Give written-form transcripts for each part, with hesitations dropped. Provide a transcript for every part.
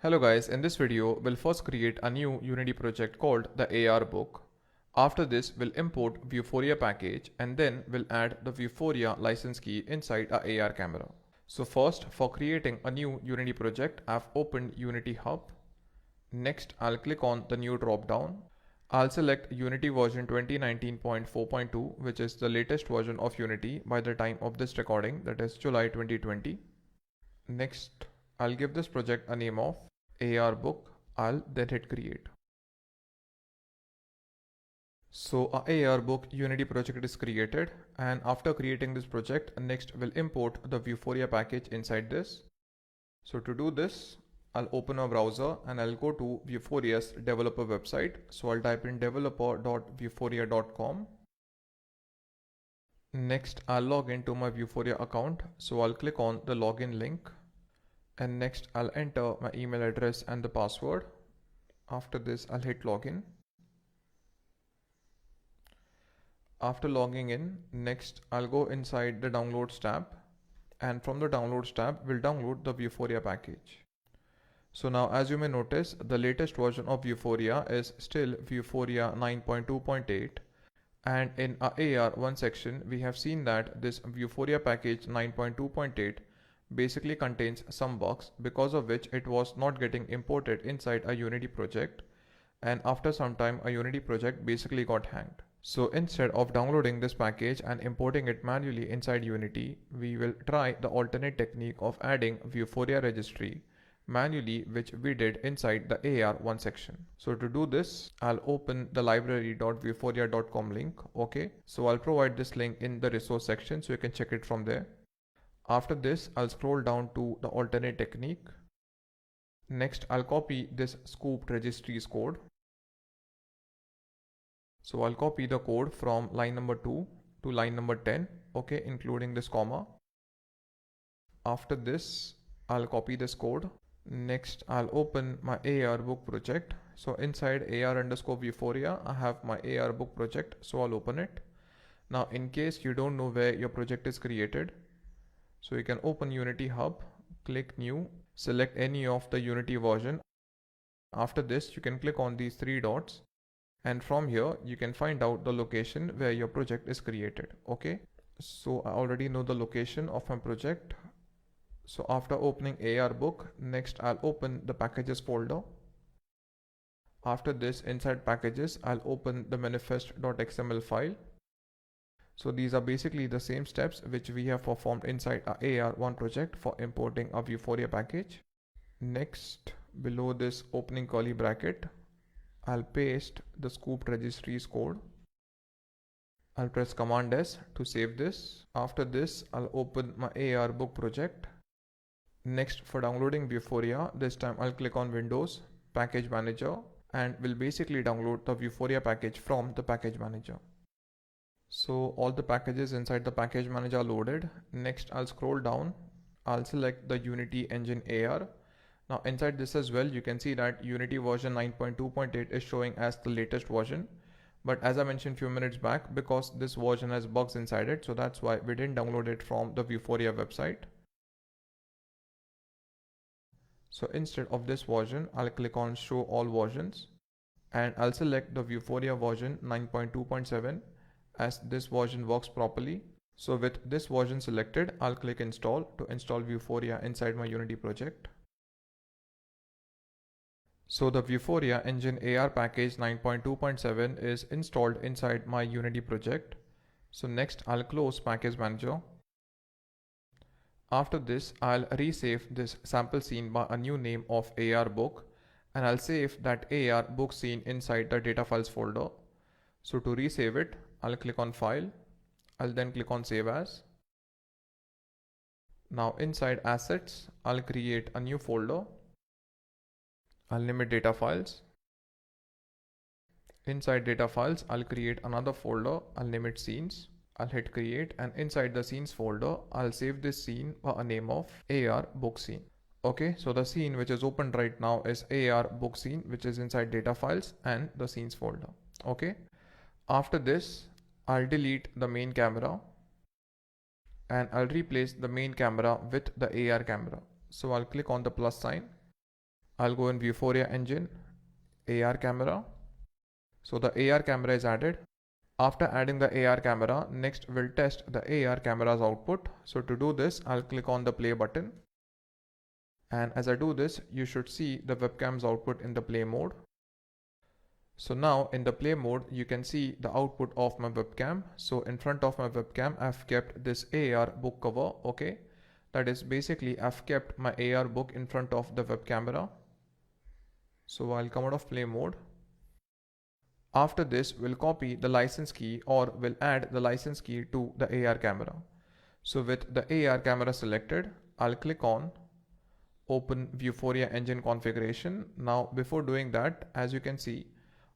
Hello guys, in this video we'll first create a new Unity project called the AR book. After this we'll import Vuforia package and then we'll add the Vuforia license key inside a AR camera. So first, for creating a new Unity project, I've opened Unity Hub. Next I'll click on the new drop down. I'll select Unity version 2019.4.2, which is the latest version of Unity by the time of this recording, that is July 2020. Next I'll give this project a name of AR book. I'll then hit create. So a AR book Unity project is created, and after creating this project, next we'll import the Vuforia package inside this. So to do this, I'll open a browser and I'll go to Vuforia's developer website. So I'll type in developer.vuforia.com. Next I'll log into my Vuforia account. So I'll click on the login link. And next I'll enter my email address and the password. After this I'll hit login. After logging in, next I'll go inside the downloads tab, and from the downloads tab we'll download the Vuforia package. So now, as you may notice, the latest version of Vuforia is still Vuforia 9.2.8, and in our AR1 section we have seen that this Vuforia package 9.2.8 basically contains some bugs, because of which it was not getting imported inside a Unity project, and after some time a Unity project basically got hanged. So instead of downloading this package and importing it manually inside Unity, we will try the alternate technique of adding Vuforia registry manually, which we did inside the AR1 section. So to do this, I'll open the library.vuforia.com link. Okay, so I'll provide this link in the resource section so you can check it from there. After this, I'll scroll down to the alternate technique. Next, I'll copy this scooped registries code. So I'll copy the code from line number 2 to line number 10, okay, including this comma. After this, I'll copy this code. Next, I'll open my AR book project. So inside AR_Vuforia, I have my AR book project, so I'll open it. Now, in case you don't know where your project is created, so you can open Unity Hub, click New, select any of the Unity version. After this, you can click on these three dots, and from here you can find out the location where your project is created. Okay, so I already know the location of my project. So after opening AR book, next I'll open the packages folder. After this, inside packages, I'll open the manifest.xml file. So these are basically the same steps which we have performed inside our AR1 project for importing a Vuforia package. Next, below this opening curly bracket, I'll paste the scooped registries code. I'll press Command S to save this. After this, I'll open my AR book project. Next, for downloading Vuforia, this time I'll click on Windows, Package Manager, and will basically download the Vuforia package from the Package Manager. So all the packages inside the Package Manager are loaded. Next, I'll scroll down. I'll select the Unity Engine AR. Now inside this as well, you can see that Unity version 9.2.8 is showing as the latest version. But as I mentioned a few minutes back, because this version has bugs inside it, so that's why we didn't download it from the Vuforia website. So instead of this version, I'll click on Show All Versions, and I'll select the Vuforia version 9.2.7 as this version works properly. So with this version selected, I'll click Install to install Vuforia inside my Unity project. So the Vuforia Engine AR package 9.2.7 is installed inside my Unity project. So next I'll close Package Manager. After this, I'll resave this sample scene by a new name of AR book, and I'll save that AR book scene inside the data files folder. So to resave it, I'll click on File. I'll then click on Save As. Now inside Assets, I'll create a new folder. I'll name it Data Files. Inside Data Files, I'll create another folder. I'll name it Scenes. I'll hit Create, and inside the Scenes folder, I'll save this scene by a name of AR Book Scene. Okay, so the scene which is opened right now is AR Book Scene, which is inside Data Files and the Scenes folder. Okay, after this, I'll delete the main camera and I'll replace the main camera with the AR camera. So I'll click on the plus sign. I'll go in Vuforia engine, AR camera. So the AR camera is added. After adding the AR camera, next we'll test the AR camera's output. So to do this, I'll click on the play button. And as I do this, you should see the webcam's output in the play mode. So now in the play mode, you can see the output of my webcam. So in front of my webcam, I've kept this AR book cover. Okay. That is basically I've kept my AR book in front of the web camera. So I'll come out of play mode. After this, we'll copy the license key or we'll add the license key to the AR camera. So with the AR camera selected, I'll click on open Vuforia engine configuration. Now before doing that, as you can see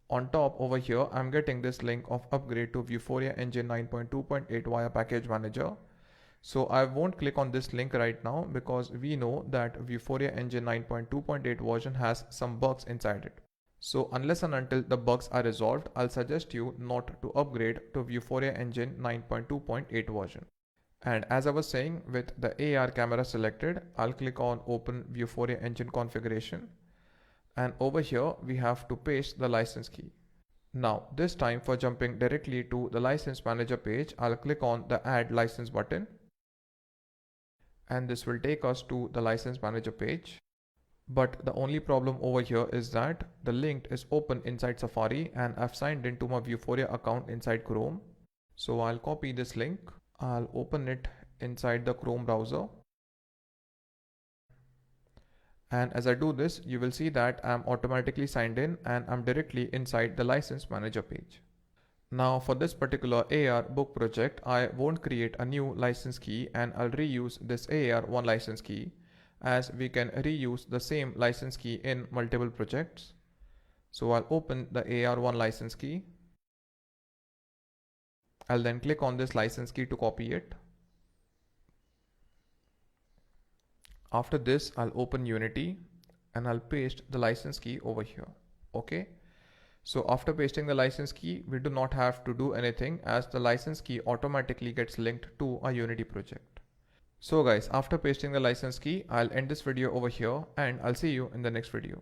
on top over here, I'm getting this link of upgrade to Vuforia engine 9.2.8 via package manager. So I won't click on this link right now because we know that Vuforia engine 9.2.8 version has some bugs inside it. So unless and until the bugs are resolved, I'll suggest you not to upgrade to Vuforia engine 9.2.8 version. And as I was saying, with the AR camera selected, I'll click on open Vuforia engine configuration. And over here, we have to paste the license key. Now this time for jumping directly to the license manager page, I'll click on the add license button. And this will take us to the license manager page. But the only problem over here is that the link is open inside Safari and I've signed into my Vuforia account inside Chrome. So I'll copy this link. I'll open it inside the Chrome browser. And as I do this, you will see that I'm automatically signed in and I'm directly inside the license manager page. Now for this particular AR book project, I won't create a new license key and I'll reuse this AR1 license key, as we can reuse the same license key in multiple projects. So I'll open the AR1 license key. I'll then click on this license key to copy it. After this, I'll open Unity and I'll paste the license key over here. Okay. So after pasting the license key, we do not have to do anything as the license key automatically gets linked to a Unity project. So guys, after pasting the license key, I'll end this video over here and I'll see you in the next video.